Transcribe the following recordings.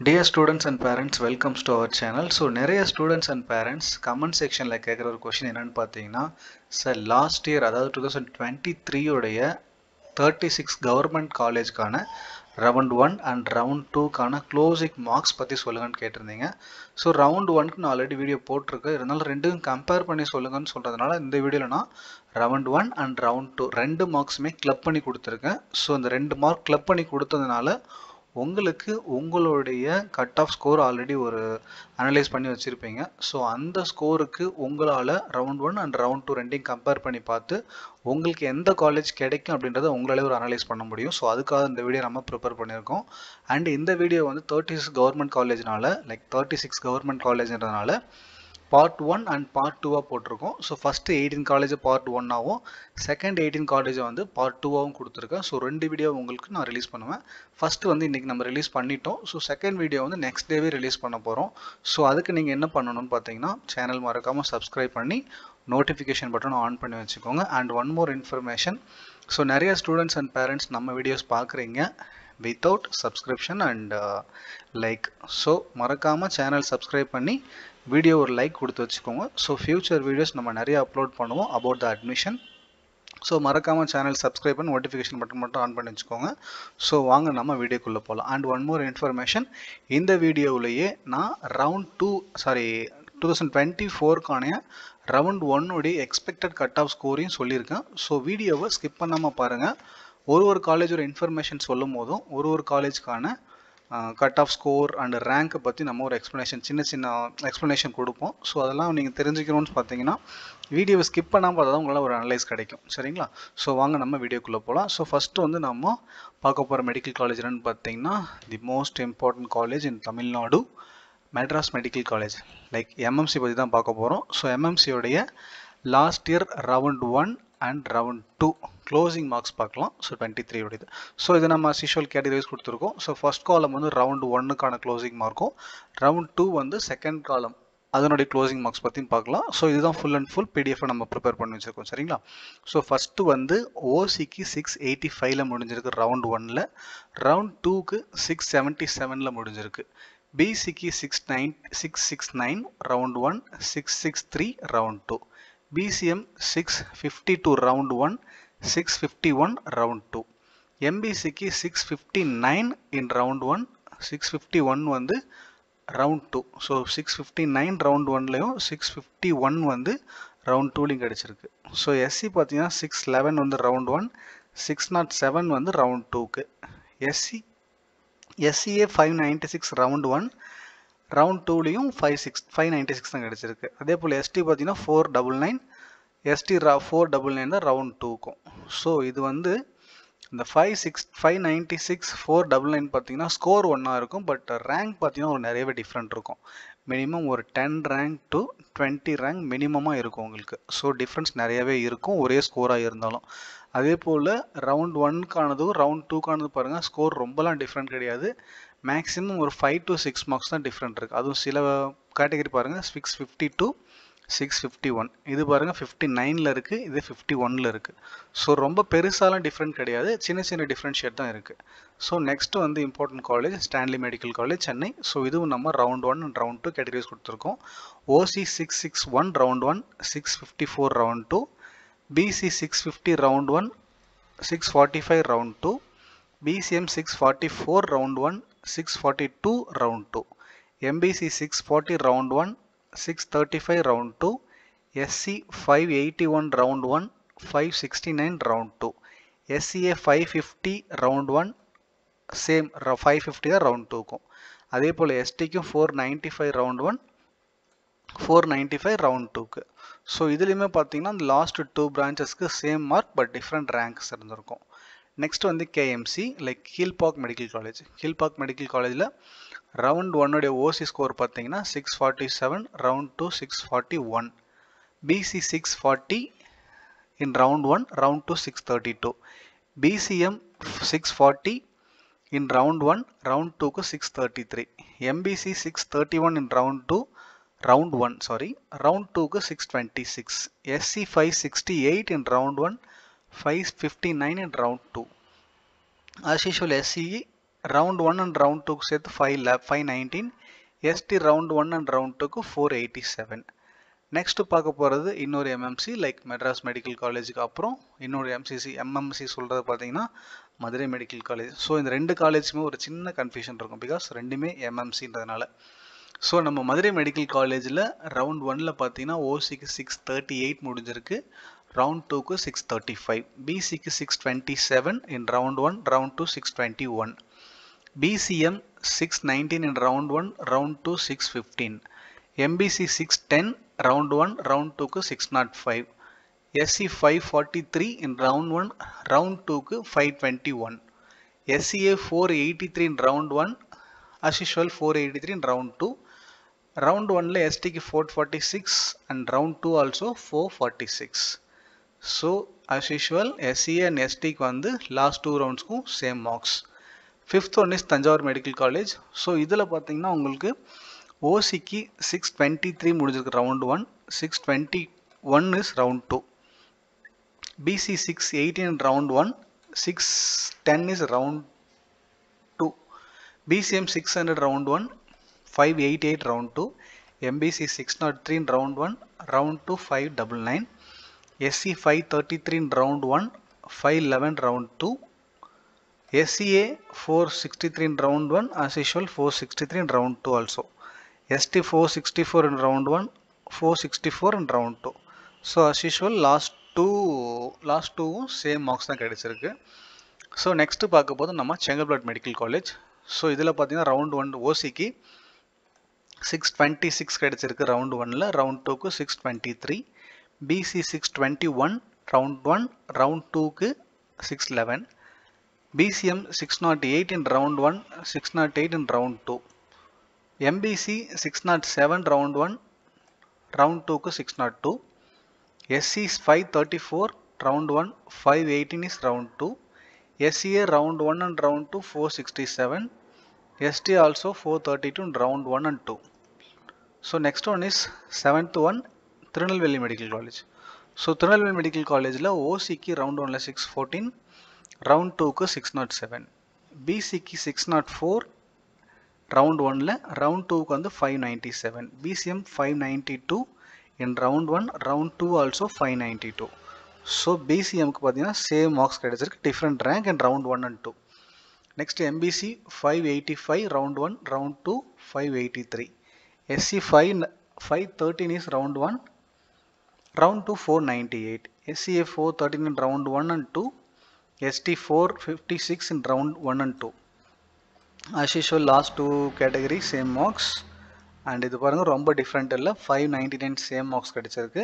Dear students and parents, welcomes to our channel. So நிறைய students and parents comment sectionல கேட்குற ஒரு question என்னன்னு பார்த்தீங்கன்னா, சார் லாஸ்ட் இயர் அதாவது 2023 உடைய 36 கவர்மெண்ட் காலேஜ்க்கான ரவுண்ட் 1 அண்ட் ரவுண்ட் 2க்கான க்ளோசிங் மார்க்ஸ் பற்றி சொல்லுங்கன்னு கேட்டிருந்தீங்க. ஸோ ரவுண்ட் 1க்கு நான் ஆல்ரெடி வீடியோ போட்டிருக்கேன், இருந்தாலும் ரெண்டும் கம்பேர் பண்ணி சொல்லுங்கன்னு சொல்கிறதுனால இந்த வீடியோவில் நான் ரவுண்ட் 1 அண்ட் ரவுண்ட் 2 ரெண்டு மார்க்ஸுமே கிளப் பண்ணி கொடுத்துருக்கேன். ஸோ இந்த ரெண்டு மார்க் கிளப் பண்ணி கொடுத்ததுனால உங்களுக்கு உங்களுடைய கட் ஆஃப் ஸ்கோர் ஆல்ரெடி ஒரு அனலைஸ் பண்ணி வச்சுருப்பீங்க. ஸோ அந்த ஸ்கோருக்கு உங்களால் ரவுண்ட் 1 அண்ட் ரவுண்ட் 2 ரெண்டையும் கம்பேர் பண்ணி பார்த்து உங்களுக்கு எந்த காலேஜ் கிடைக்கும் அப்படின்றத உங்களாலே ஒரு அனலைஸ் பண்ண முடியும். ஸோ அதுக்காக இந்த வீடியோ நம்ம ப்ரிப்பேர் பண்ணியிருக்கோம். அண்ட் இந்த வீடியோ வந்து 36 கவர்மெண்ட் காலேஜ்னால 36 கவர்மெண்ட் காலேஜ்ன்றதுனால பார்ட் 1 அண்ட் பார்ட் 2வாக போட்டிருக்கோம். ஸோ ஃபஸ்ட்டு 18 காலேஜ் பார்ட் 1ஆகவும் செகண்ட் 18 காலேஜை வந்து பார்ட் 2ஆகவும் கொடுத்துருக்கேன். ஸோ ரெண்டு வீடியோ உங்களுக்கு நான் ரிலீஸ் பண்ணுவேன். ஃபஸ்ட்டு வந்து இன்றைக்கி நம்ம ரிலீஸ் பண்ணிட்டோம். ஸோ செகண்ட் வீடியோ வந்து நெக்ஸ்ட் டேவே ரிலீஸ் பண்ண போகிறோம். ஸோ அதுக்கு நீங்கள் என்ன பண்ணணும்னு பார்த்தீங்கன்னா, சேனல் மறக்காமல் சப்ஸ்கிரைப் பண்ணி நோட்டிஃபிகேஷன் பட்டன் ஆன் பண்ணி வச்சுக்கோங்க. And one more information, so நிறைய ஸ்டூடெண்ட்ஸ் அண்ட் பேரண்ட்ஸ் நம்ம வீடியோஸ் பார்க்குறீங்க without subscription and like. So மறக்காமல் சேனல் சப்ஸ்கிரைப் பண்ணி வீடியோ ஒரு லைக் கொடுத்து வச்சுக்கோங்க. ஸோ ஃபியூச்சர் வீடியோஸ் நம்ம நிறைய அப்லோட் பண்ணுவோம் அபவுட் த அட்மிஷன். ஸோ மறக்காமல் சேனல் சப்ஸ்கிரைப் பண்ணி நோட்டிஃபிகேஷன் பட்டன் மட்டும் ஆன் பண்ணி வச்சுக்கோங்க. ஸோ வாங்க நம்ம வீடியோக்குள்ளே போகலாம். அண்ட் ஒன் மோர் இன்ஃபர்மேஷன், இந்த வீடியோவிலேயே நான் ரவுண்ட் 2024க்கான ரவுண்ட் 1உடைய எக்ஸ்பெக்டட் கட் ஆஃப் ஸ்கோரையும் சொல்லியிருக்கேன். ஸோ வீடியோவை ஸ்கிப் பண்ணாமல் பாருங்கள். ஒரு காலேஜோட இன்ஃபர்மேஷன் சொல்லும் போதும் ஒரு காலேஜ்க்கான கட் ஆஃப் ஸ்கோர் அண்ட் ரேங்க்கை பற்றி நம்ம ஒரு சின்ன எக்ஸ்ப்ளனேஷன் கொடுப்போம். ஸோ அதெல்லாம் நீங்கள் தெரிஞ்சுக்கணும்னு பார்த்தீங்கன்னா வீடியோவை ஸ்கிப் பண்ணாமல் பார்த்தா தான் உங்களால் ஒரு அனலைஸ் கிடைக்கும். சரிங்களா? ஸோ வாங்க நம்ம வீடியோக்குள்ளே போகலாம். ஸோ ஃபஸ்ட்டு வந்து நம்ம பார்க்க போகிற மெடிக்கல் காலேஜ்னு பார்த்தீங்கன்னா, the most important college in Tamil Nadu, Madras medical college. MMC பற்றி தான் பார்க்க போகிறோம். ஸோ எம்எம்சியோடைய last year round 1 and round 2 closing marks பார்க்கலாம். ஸோ 23 உடையது. ஸோ இது நம்ம சிஷுவல் கேட்டகரிஸ் கொடுத்துருக்கோம். ஸோ ஃபர்ஸ்ட் காலம் வந்து ரவுண்ட் 1க்கான க்ளோசிங் மார்க்கும், ரவுண்ட் 2 வந்து செகண்ட் காலம் அதனுடைய க்ளோசிங் மார்க்ஸ் பற்றியும் பார்க்கலாம். ஸோ இதுதான் ஃபுல் அண்ட் ஃபுல் பிடிஎஃப் நம்ம ப்ரிப்பேர் பண்ணி வச்சுருக்கோம். சரிங்களா? ஸோ ஃபஸ்ட்டு வந்து ஓசிக்கு 685ல் முடிஞ்சிருக்கு ரவுண்ட் 1ல், ரவுண்ட் 2க்கு 677ல் முடிஞ்சிருக்கு. பிசிக்கு 669 round 1, 663 round 2. BCM 652 round 1, 651 round 2. MBCக்கு 659 in round 1, 651 வந்து round 2. ஸோ 659 round 1லையும் 651 வந்து round 2லையும் கிடச்சிருக்கு. ஸோ SC பார்த்தீங்கன்னா 611 வந்து round 1, 607 வந்து round 2க்கு. SCA 596 round 1, ரவுண்ட் 2லையும் 596 தான் கிடச்சிருக்கு. அதே போல் எஸ்டி பார்த்தீங்கன்னா 499, எஸ்டி 499 தான் ரவுண்ட் 2க்கும். ஸோ இது வந்து இந்த 596 499 பார்த்தீங்கன்னா ஸ்கோர் ஒன்றா இருக்கும். பட் ரேங்க் பார்த்தீங்கன்னா ஒரு நிறையவே டிஃப்ரெண்ட் இருக்கும். மினிமம் ஒரு 10 ரேங்க் டு 20 ரேங்க் மினிமமாக இருக்கும் உங்களுக்கு. ஸோ டிஃப்ரென்ஸ் நிறையவே இருக்கும் ஒரே ஸ்கோராக இருந்தாலும். அதே போல் ரவுண்ட் 1க்கானதும் ரவுண்ட் 2க்கானது பாருங்கள், ஸ்கோர் ரொம்பலாம் டிஃப்ரெண்ட் கிடையாது. மேக்ஸிமம் ஒரு 5 to 6 மார்க்ஸ் தான் டிஃப்ரெண்ட் இருக்குது. அதுவும் சில கேட்டகரி பாருங்கள் 650 to 651, இது பாருங்கள் 59ல் இருக்குது, இது 51ல் இருக்குது. ஸோ ரொம்ப பெருசாலாம் டிஃப்ரெண்ட் கிடையாது, சின்ன டிஃப்ரென்ஷியேட் தான் இருக்குது. ஸோ நெக்ஸ்ட் வந்து important college Stanley medical college Chennai. So இதுவும் நம்ம ரவுண்ட் 1 அண்ட் ரவுண்ட் 2 கேட்டகரிஸ் கொடுத்துருக்கோம். OC 661 round 1, 654 round 2. BC 650 round 1, 645 round 2. BCM 644 round 1, 642 round 2. MBC 640 round 1, 635 round 2. SC 581 round 1, 569 round 2. SCA 550 round 1, same 550 தான் round 2க்கும். அதே போல் STக்கும் 495 round 1, 495 round 2க்கு. So இதுலேயுமே பார்த்தீங்கன்னா இந்த லாஸ்ட் 2 பிரான்ச்சஸ்க்கு same mark but different ranks இருந்திருக்கும். நெக்ஸ்ட் வந்து KMC Kilpauk medical college. Kilpauk medical காலேஜில் ரவுண்ட் 1உடைய ஓசி ஸ்கோர் பார்த்தீங்கன்னா 647, round 2 641. BC 640 in round 1, round 2 632. BCM 640 in round 1, round 2க்கு 633. MBC 631 in round 2, round 1 round 2க்கு 626. SC 568 in round 1, 559 in round 2. As usual, SCE round 1 and round 2 சேர்த்து 519, ST round 1 and round 2க்கு 487. Next பார்க்க போகிறது இன்னொரு MMC like Madras medical காலேஜுக்கு அப்புறம் இன்னொரு MMC சொல்கிறது பார்த்தீங்கன்னா மதுரை மெடிக்கல் காலேஜ். ஸோ இந்த ரெண்டு காலேஜுமே ஒரு சின்ன கன்ஃபியூஷன் இருக்கும் பிகாஸ் ரெண்டுமே MMCன்றதுனால. ஸோ நம்ம மதுரை மெடிக்கல் காலேஜில் ரவுண்ட் 1ல் பார்த்தீங்கன்னா ஓசிக்கு 638 முடிஞ்சிருக்கு, ரவுண்ட் 2க்கு 635, பிசிக்கு 627 இன் round 1, round 2 621, BCM 619 in round 1, round 2 615, MBC 610, round 1, round 2 க்கு 605, SC 543 in round 1, round 2 க்கு 521, SCA 483 in round 1, as usual 483 in round 2, round 1 ல ST க்கு 446 and round 2 also 446. So as usual SCA and ST க்கு வந்து last 2 rounds க்கும் same marks. Fifth one is Thanjavur medical college. So இதில் பார்த்தீங்கன்னா உங்களுக்கு ஓசிக்கு 623 முடிஞ்சிருக்கு round 1, 621 is round 2, BC 618 round 1, 610 is round 2, BCM 600 round 1, 588 round 2, MBC 603 round 1, round 2 599, SC 533 round 1, 511 round 2, SCA 463 in round 1, as usual 463 in round 2 also, ST 464 in round 1, 464 in round 2. So as usual last two same marks தான் கிடைச்சிருக்கு. So next பார்க்க போது நம்ம Chengalpattu medical college. So இதில் பார்த்தீங்கன்னா round 1 ஓசிக்கு 626 கிடைச்சிருக்கு round 1ல், round 2க்கு 623, பிசி 621 ரவுண்ட் 1, ரவுண்ட் 2க்கு 611, BCM 608 in round 1, 608 in round 2, MBC 607 round 1, round 2 க்கு 602, SC 534 round 1, 518 is round 2, SCA round 1 and round 2 467, ST also 432 in round 1 and 2. So next one is 7th one, Tirunelveli medical college. So Tirunelveli medical காலேஜில் ஓசிக்கு round 1ல் 614, round 2க்கு 607, BCக்கு 604 round 1ல, round 2க்கு வந்து 597, BCM 592 in round 1, round 2 also 592. So BCMக்கு பார்த்தீங்கன்னா same marks கிடைச்சிருக்கு, different rank in round 1 and 2. Next MBC 585 round 1, round 2 583, SC 513 is round 1, round 2 498, SCA 413 in round 1 and 2, ST 456 in round 1 and 2. As usual last two categories same marks, and இது பாருங்க ரொம்ப different இல்லை, 599 same marks கிடைச்சிருக்கு.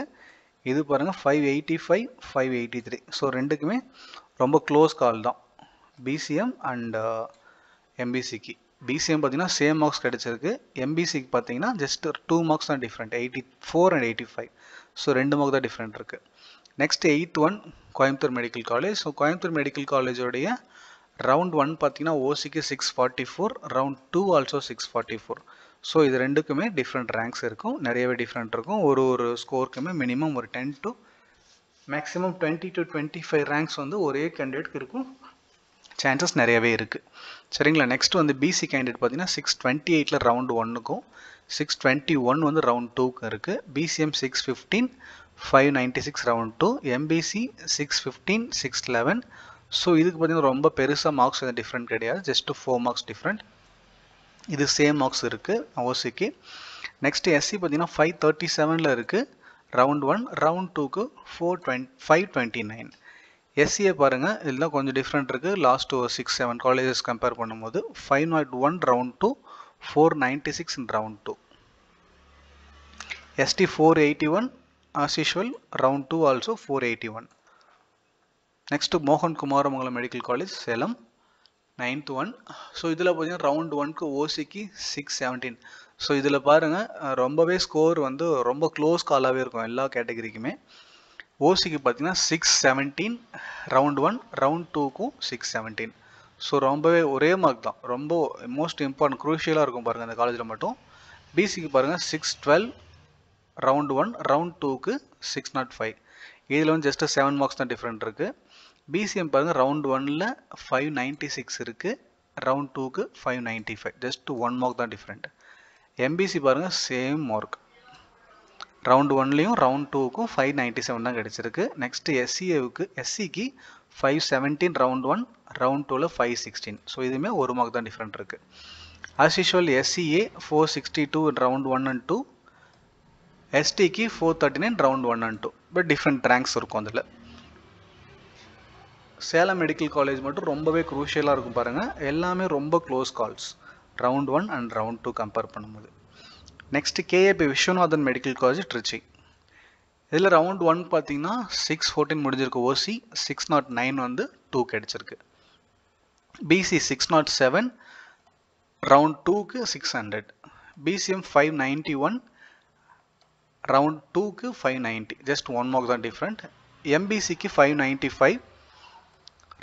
இது பாருங்க 585 583. So ரெண்டுக்குமே ரொம்ப close call தான் BCM அண்ட் MBCக்கு. BCM பார்த்தீங்கன்னா சேம் மார்க்ஸ் கிடைச்சிருக்கு, MBCக்கு பார்த்தீங்கன்னா ஜஸ்ட் 2 மார்க்ஸ் தான் டிஃப்ரெண்ட், 84 and 85. ஸோ 2 மார்க் தான் டிஃப்ரெண்ட் இருக்குது. Next 8th one Coimbatore medical college. So Coimbatore medical காலேஜோடைய ரவுண்ட் 1 பார்த்தீங்கன்னா ஓசிக்கு 644, ரவுண்ட் 2 ஆல்சோ 644. ஸோ இது ரெண்டுக்குமே டிஃப்ரெண்ட் ரேங்க்ஸ் இருக்கும், நிறையவே டிஃப்ரெண்ட் இருக்கும். ஒரு ஸ்கோருக்குமே மினிமம் ஒரு 10 to மேக்ஸிமம் 20 to 25 ரேங்க்ஸ் வந்து ஒரே கேண்டிடேட்க்கு இருக்கும், சான்சஸ் நிறையவே இருக்குது. சரிங்களா. நெக்ஸ்ட் வந்து பிசி கேண்டிடேட் பார்த்தீங்கன்னா 628 ரவுண்ட் 1க்கும் 621 வந்து ரவுண்ட் 2க்கும் இருக்குது. BCM 615 596 round 2, MBC 615 611. ஸோ இதுக்கு பார்த்தீங்கன்னா ரொம்ப பெருசாக மார்க்ஸ் எதுவும் டிஃப்ரெண்ட் கிடையாது, ஜஸ்ட் 4 மார்க்ஸ் டிஃப்ரெண்ட். இது சேம் மார்க்ஸ் இருக்குது ஓசிக்கு. நெக்ஸ்ட் SC பார்த்தீங்கன்னா 537 இருக்குது ரவுண்ட் 1, ரவுண்ட் 2க்கு 529. SCA பாருங்கள், இதெல்லாம் கொஞ்சம் டிஃப்ரெண்ட் இருக்குது, லாஸ்ட் 6-7 காலேஜஸ் கம்பேர் பண்ணும்போது. 501 round 2, 496 in round 2, ST 481 as usual, round 2 also 481. Next மோகன் Kumaramangalam medical college Salem 9th one. So இதில் பார்த்தீங்கன்னா ரவுண்ட் 1க்கு ஓசிக்கு 617. ஸோ இதில் பாருங்கள் ரொம்பவே ஸ்கோர் வந்து ரொம்ப க்ளோஸ் காலாகவே இருக்கும் எல்லா கேட்டகரிக்குமே. ஓசிக்கு பார்த்தீங்கன்னா 617 ரவுண்ட் 1, ரவுண்ட் 2க்கும் 617. ஸோ ரொம்பவே ஒரே மார்க் தான், ரொம்ப மோஸ்ட் இம்பார்ட்டன்ட் க்ரூஷியலாக இருக்கும் பாருங்கள் இந்த காலேஜில் மட்டும். பிசிக்கு பாருங்கள் 612 ரவுண்ட் 1, ரவுண்ட் 2க்கு 605. இதில் வந்து ஜஸ்ட் 7 மார்க்ஸ் தான் டிஃப்ரெண்ட் இருக்குது. BCM பாருங்கள் ரவுண்ட் 1ல் 596 இருக்குது, ரவுண்ட் 2க்கு 595, ஜஸ்ட் 1 மார்க் தான் டிஃப்ரெண்ட். எம்பிசி பாருங்கள் சேம் மார்க், ரவுண்ட் 1லையும் ரவுண்ட் 2க்கும் 597 தான் கிடச்சிருக்கு. நெக்ஸ்ட் எஸ்சிக்கு 517 ரவுண்ட் 1, ரவுண்ட் 2ல் 516. ஸோ இதுவுமே 1 மார்க் தான் டிஃப்ரெண்ட் இருக்குது. as usual SCA 462 in round 1 and 2, STக்கு 439 round 1 and 2, but different ranks இருக்கும் அதில். சேலம் மெடிக்கல் காலேஜ் மட்டும் ரொம்பவே க்ரூஷியலாக இருக்கும் பாருங்கள், எல்லாமே ரொம்ப close calls round 1 and round 2 compare பண்ணும்போது. Next KAP Viswanathan medical college Trichy. இதில் ரவுண்ட் 1 பார்த்தீங்கன்னா 614 முடிஞ்சிருக்கு ஓசி, 609 வந்து 2 கிடச்சிருக்கு. பிசி 607, ரவுண்ட் 2க்கு 600. பிசிஎம் 591, ரவுண்ட் 2க்கு 590, ஜஸ்ட் 1 மார்க் தான் டிஃப்ரெண்ட். எம்பிசிக்கு 595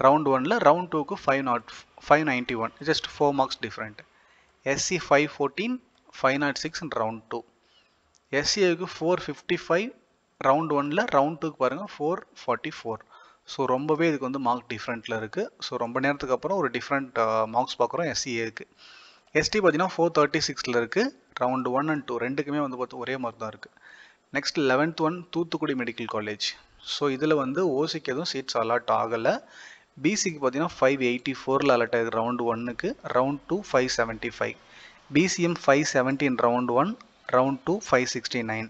ரவுண்ட் 1ல், ரவுண்ட் 2க்கு 591, just 4 marks different. SC 514, 506 in round 2. எஸ்சிஏக்கு 455 ரவுண்ட் 1ல், ரவுண்ட் 2க்கு பாருங்கள் 444. ஸோ ரொம்பவே இதுக்கு வந்து மார்க் டிஃப்ரெண்ட்டில் இருக்குது. ஸோ ரொம்ப நேரத்துக்கு அப்புறம் ஒரு டிஃப்ரெண்ட் மார்க்ஸ் பார்க்குறோம் எஸ்சிஏக்கு. எஸ்டி பார்த்தீங்கன்னா 436 இருக்குது, ரவுண்ட் 1 and 2 ரெண்டுக்குமே வந்து பார்த்து ஒரே மார்க் தான் இருக்குது. Next 11th one Thoothukudi medical college. So இதில் வந்து ஓசிக்கு எதுவும் சீட்ஸ் அலாட் ஆகலை. பிசிக்கு பார்த்தீங்கன்னா 584 அலாட் ஆகுது ரவுண்ட் 1க்கு, round 2 575. BCM 517 round 1, round 2 569.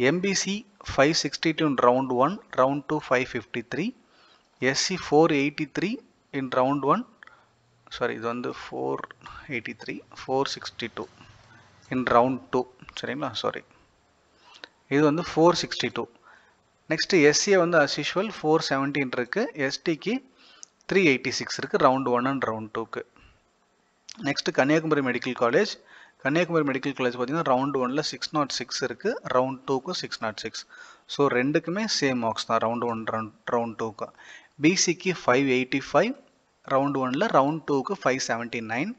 MBC 562 in round 1, round 2 553. SC 483 in round 1, sorry இது வந்து 483, 462 in ரவுண்ட் 2, சரிங்களா, சாரி இது வந்து 462. நெக்ஸ்ட் எஸ்சியை வந்து as usual 417 இருக்குது, எஸ்டிக்கு 386 இருக்குது ரவுண்ட் 1 அண்ட் ரவுண்ட் 2க்கு. Next Kanyakumari medical college. Kanyakumari medical college பார்த்தீங்கன்னா ரவுண்ட் 1ல் 606 இருக்குது, ரவுண்ட் 2க்கு 606. ஸோ ரெண்டுக்குமே சேம் மார்க்ஸ் தான் ரவுண்ட் 1 ரவுண்ட் 2க்கு. பிசிக்கு 585 ரவுண்ட் 1ல், ரவுண்ட் 2க்கு 579.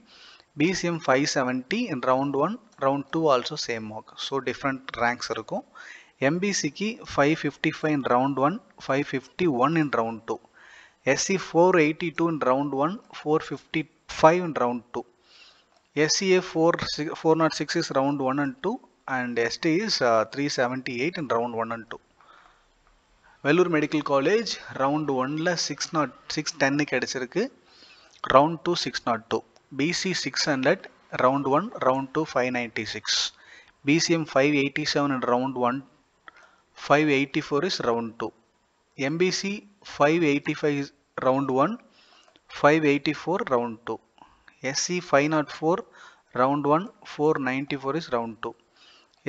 BCM 570 in round 1, round 2 also same mark. So different ranks இருக்கும். எம்பிசிக்கு 555 in round 1, 551 in round 2. SC 482 in round 1, 455 in round 2. SCA 406 is round 1 and 2, and ST is 378 in round 1 and 2. Vellore Medical College round 1ல 610 கிடைச்சிருக்கு, round 2 602. BC 600 round 1, round 2 596. BCM 587 in round 1, 584 is round 2. MBC 585 round 1, 584 round 2. SC 504 round 1, 494 is round 2.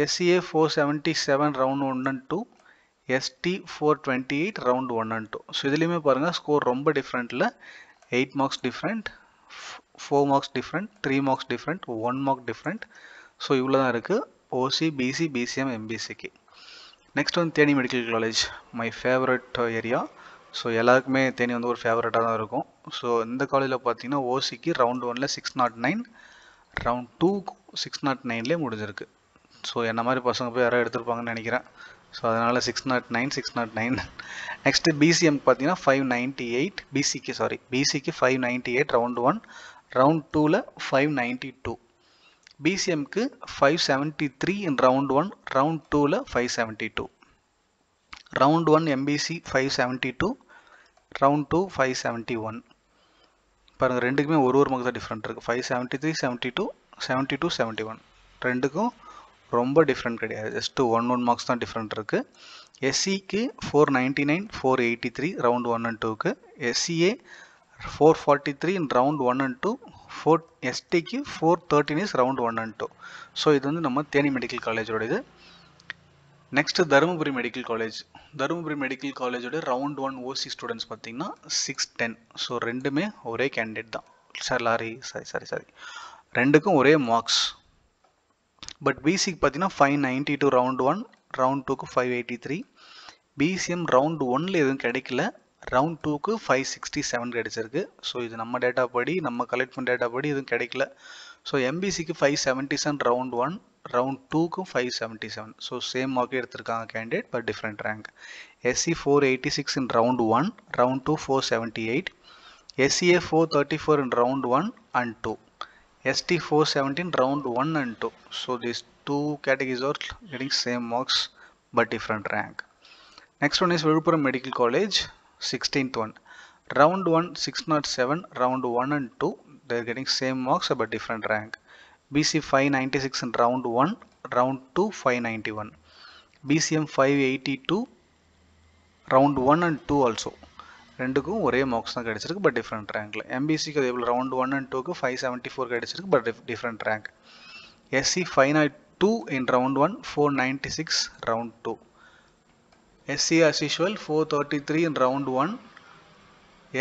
SCA 477 round 1 and 2. ST 428 round 1 and 2. So இதுலேயுமே பாருங்கள் score ரொம்ப டிஃப்ரெண்ட்டில் 8 marks different, 4 marks different, 3 marks different, 1 mark different. So இவ்வளோ தான் இருக்குது OC, BC, BCM, எம்பிசிக்கு. Next வந்து Theni medical college, my favourite area. So எல்லாருக்குமே தேனி வந்து ஒரு ஃபேவரட்டாக தான் இருக்கும். ஸோ இந்த காலேஜில் பார்த்தீங்கன்னா ஓசிக்கு ரவுண்ட் 1ல் 609, ரவுண்ட் 2 609லேயே முடிஞ்சிருக்கு. ஸோ என்ன மாதிரி பசங்க போய் யாராவது எடுத்திருப்பாங்கன்னு நினைக்கிறேன். ஸோ அதனால் 609. நெக்ஸ்ட்டு பிசிஎம் பார்த்தீங்கன்னா 598, பிசிக்கு 598 ரவுண்ட் 1, ரவுண்ட் 2ல் 592. பிசிஎம்க்கு 573 in ரவுண்ட் 1, ரவுண்ட் 2ல் 572. Round 1 MBC 572, round 2 571. பாருங்கள் ரெண்டுக்குமே ஒரு மார்க் தான் டிஃப்ரெண்ட் இருக்குது. 573, 72, 72, 71 ரெண்டுக்கும் ரொம்ப டிஃப்ரெண்ட் கிடையாது, ஜஸ்ட்டு 1 மார்க்ஸ் தான் டிஃப்ரெண்ட் இருக்குது. எஸ்சிக்கு 499, 483 ரவுண்ட் 1 and 2க்கு. SCA 443 in round 1 and 2. எஸ்டிக்கு 413 is ரவுண்ட் 1 and 2. ஸோ இது வந்து நம்ம தேனி மெடிக்கல் காலேஜோட இது. Next Dharmapuri medical college. Dharmapuri medical காலேஜோட ரவுண்ட் 1 ஓசி ஸ்டூடெண்ட்ஸ் பார்த்தீங்கன்னா 610. ஸோ ரெண்டுமே ஒரே கேண்டிடேட் தான், சாரி ரெண்டுக்கும் ஒரே மார்க்ஸ். பட் பிசிக்கு பார்த்தீங்கன்னா 592 ரவுண்ட் 1, ரவுண்ட் 2க்கு 583. பிசிஎம் ரவுண்ட் 1ல் எதுவும் கிடைக்கல, ரவுண்ட் 2க்கு 567 கிடைச்சிருக்கு. ஸோ இது நம்ம டேட்டா படி, நம்ம கலெக்ட் பண்ண டேட்டா படி எதுவும் கிடைக்கல. ஸோ எம்பிசிக்கு 577 ரவுண்ட் 1, ரவுண்ட் 2க்கும் 577. ஸோ சேம் மார்க்கே எடுத்திருக்காங்க candidate, but different rank. SC 486 in round 1, round 2 478. SEA 434 in round 1 and 2. ST 417 round 1 and 2. So these two categories are getting same marks but different rank. Next one is Viluppuram Medical College, 16th one. Round 1 607, round 1 and 2, they are getting same marks but different rank. BC 596 in round 1, round 2 591. BCM 582, round 1 and 2 also. ரெண்டுக்கும் ஒரே marks தான் கிடைச்சிருக்கு but different ரேங்க்ல. எம்பிசிக்கு அதே போல் round 1 and 2க்கு 574 கிடைச்சிருக்கு but different rank. SC 592 in round 1, 496 round 2. SC as usual 433 in round 1.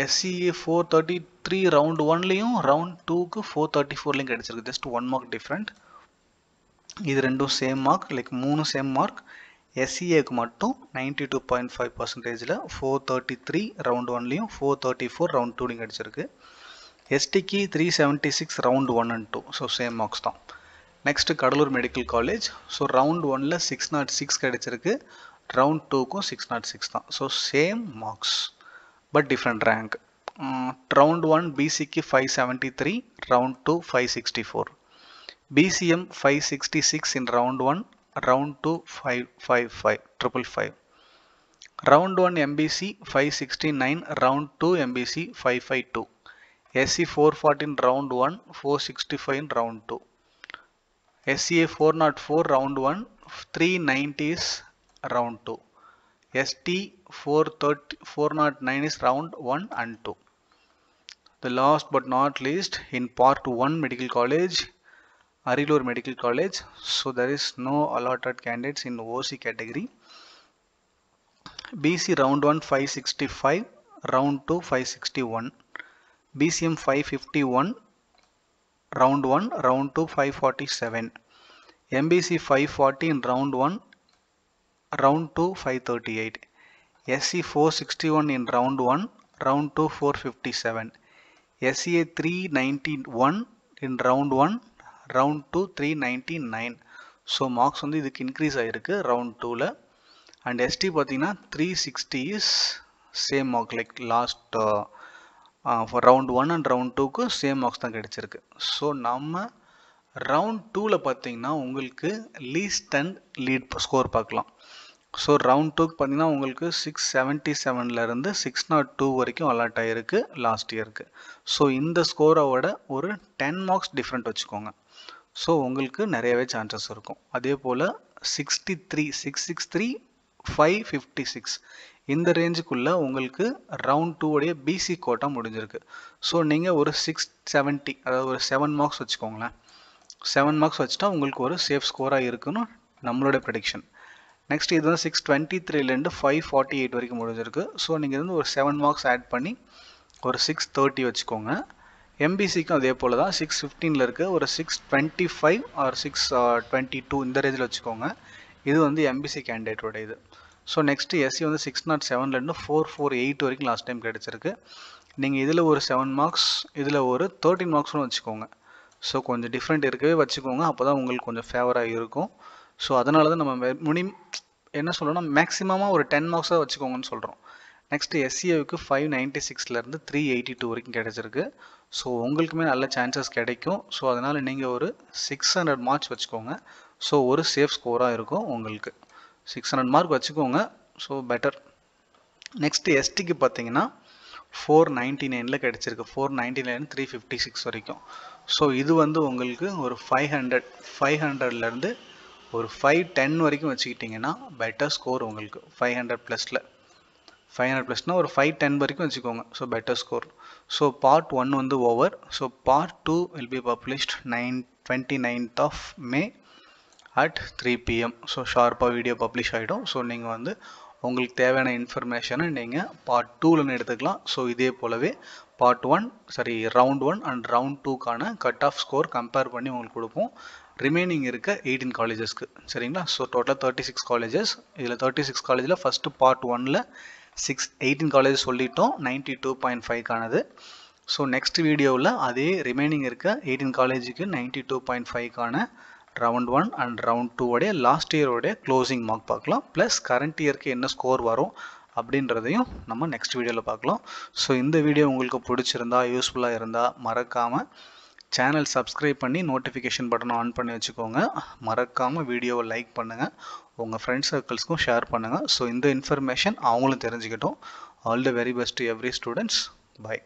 SCA 433 round 1லையும் round 2க்கு 434லையும் கிடைச்சிருக்கு. Just 1 mark different. இது ரெண்டும் same mark, like 3 same mark. SCAக்கு மட்டும் 92.5%ல 433 round 1லையும் 434 round 2லையும் கிடைச்சிருக்கு. STக்கு 376 round 1 and 2. So same marks தான். Next Cuddalore medical college. So round 1ல 606 கிடைச்சிருக்கு, ரவுண்ட் 2க்கும் 606 தான். So same marks but different rank. Round 1 BCக்கு 573, round 2 564. BCM 566 in round 1, round 2 555. Round 1 MBC 569, round 2 MBC 552. SC 414 round 1, 465 in round 2. SCA 404 round 1, 390 is round 2. ST 409 is round 1 and 2. The last but not least, in part 1 medical college, Arilur Medical College. So there is no allotted candidates in OC category. BC round 1 565, round 2 561. BCM 551, round 1, round 2 547. MBC 540 in round 1, round 2 538. SC 461 in round 1, round 2 457. SCA 391 in round 1, round 2 399. So marks வந்து இதுக்கு increase ஆகிருக்கு round 2ல். And ST பார்த்தீங்கன்னா 360 is same mark, like last round 1 and round 2க்கு same marks தான் கிடைச்சிருக்கு. So நம்ம round 2ல் பார்த்தீங்கன்னா உங்களுக்கு லீஸ்ட் அண்ட் லீட் ஸ்கோர் பார்க்கலாம். ஸோ ரவுண்ட் 2க்கு பார்த்தீங்கன்னா உங்களுக்கு 677லேருந்து 602 வரைக்கும் அலாட் ஆகிருக்கு லாஸ்ட் இயருக்கு. ஸோ இந்த ஸ்கோரோட ஒரு 10 மார்க்ஸ் டிஃப்ரெண்ட் வச்சுக்கோங்க. ஸோ உங்களுக்கு நிறையவே சான்சஸ் இருக்கும். அதே போல் 63, 663, 556 இந்த ரேஞ்சுக்குள்ளே உங்களுக்கு ரவுண்ட் 2 உடைய பிசி கோட்டா முடிஞ்சிருக்கு. ஸோ நீங்கள் ஒரு 670, அதாவது ஒரு 7 மார்க்ஸ் வச்சுக்கோங்களேன். 7 மார்க்ஸ் வச்சுட்டா உங்களுக்கு ஒரு சேஃப் ஸ்கோராக இருக்குன்னு நம்மளோட ப்ரெடிக்ஷன். நெக்ஸ்ட் இது வந்து 623லேருந்து 548 வரைக்கும் முடிஞ்சிருக்கு. ஸோ நீங்கள் வந்து ஒரு 7 மார்க்ஸ் ஆட் பண்ணி ஒரு 630 வச்சுக்கோங்க. எம்பிசிக்கும் அதே போல் தான் 615ல் இருக்க ஒரு 625 ஆர் 622 இந்த ரேஞ்சில் வச்சுக்கோங்க. இது வந்து எம்பிசி கேண்டிடேட்டோட இது. ஸோ நெக்ஸ்ட்டு SC வந்து 607லேருந்து 448 வரைக்கும் லாஸ்ட் டைம் கிடச்சிருக்கு. நீங்கள் இதில் ஒரு 7 மார்க்ஸ், இதில் ஒரு 13 மார்க்ஸ்னு வச்சுக்கோங்க. ஸோ கொஞ்சம் டிஃப்ரெண்ட் இருக்கவே வச்சுக்கோங்க, அப்போ தான் உங்களுக்கு கொஞ்சம் ஃபேவராக இருக்கும். ஸோ அதனால தான் நம்ம என்ன சொல்கிறோம்னா மேக்ஸிமமாக ஒரு 10 மார்க்ஸாக வச்சுக்கோங்கன்னு சொல்கிறோம். நெக்ஸ்ட்டு SCAவுக்கு 596லேருந்து 382 வரைக்கும் கிடச்சிருக்கு. ஸோ உங்களுக்குமே நல்ல சான்சஸ் கிடைக்கும். ஸோ அதனால் நீங்கள் ஒரு 600 மார்க்ஸ் வச்சுக்கோங்க. ஸோ ஒரு சேஃப் ஸ்கோராக இருக்கும் உங்களுக்கு. 600 மார்க் வச்சுக்கோங்க. So better. நெக்ஸ்ட்டு STக்கு பார்த்தீங்கன்னா 499ல் கிடச்சிருக்கு. 499 356 வரைக்கும். ஸோ இது வந்து உங்களுக்கு ஒரு 500லேருந்து ஒரு 510 வரைக்கும் வச்சுக்கிட்டிங்கன்னா பெட்டர் ஸ்கோர் உங்களுக்கு. 500 ப்ளஸில் 500 ப்ளஸ்னால் ஒரு 510 வரைக்கும் வச்சுக்கோங்க. So better score. So part 1 வந்து over. So part 2 will be published 29th of May at 3 PM. So ஷார்ப்பாக வீடியோ பப்ளிஷ் ஆகிடும். ஸோ நீங்கள் வந்து உங்களுக்கு தேவையான இன்ஃபர்மேஷனை நீங்கள் பார்ட் 2ல் எடுத்துக்கலாம். ஸோ இதே போலவே பார்ட் 1 ரவுண்ட் 1 அண்ட் ரவுண்ட் 2க்கான கட் ஆஃப் ஸ்கோர் கம்பேர் பண்ணி உங்களுக்கு கொடுப்போம். ரிமைனிங் இருக்க 18 காலேஜஸ்க்கு. சரிங்களா? ஸோ டோட்டலாக 36 காலேஜஸ். இதில் 36 காலேஜில் ஃபஸ்ட்டு பார்ட் 1ல் 18 காலேஜஸ் சொல்லிட்டோம், 92.5க்கானது. ஸோ நெக்ஸ்ட் வீடியோவில் அதே ரிமைனிங் இருக்க 18 காலேஜுக்கு 92.5க்கான ரவுண்ட் 1 அண்ட் ரவுண்ட் 2 உடைய லாஸ்ட் இயரோடைய க்ளோசிங் மார்க் பார்க்கலாம். ப்ளஸ் கரண்ட் இயருக்கு என்ன ஸ்கோர் வரும் அப்படின்றதையும் நம்ம நெக்ஸ்ட் வீடியோவில் பார்க்கலாம். ஸோ இந்த வீடியோ உங்களுக்கு பிடிச்சிருந்தா யூஸ்ஃபுல்லாக இருந்தால் மறக்காமல் சேனல் சப்ஸ்கிரைப் பண்ணி நோட்டிஃபிகேஷன் பட்டனை ஆன் பண்ணி வச்சுக்கோங்க. மறக்காமல் வீடியோவை லைக் பண்ணுங்கள், உங்கள் ஃப்ரெண்ட்ஸ் சர்க்கிள்ஸ்க்கும் ஷேர் பண்ணுங்கள். ஸோ இந்த இன்ஃபர்மேஷன் அவங்களும் தெரிஞ்சுக்கிட்டோம். All the very best to every students. By.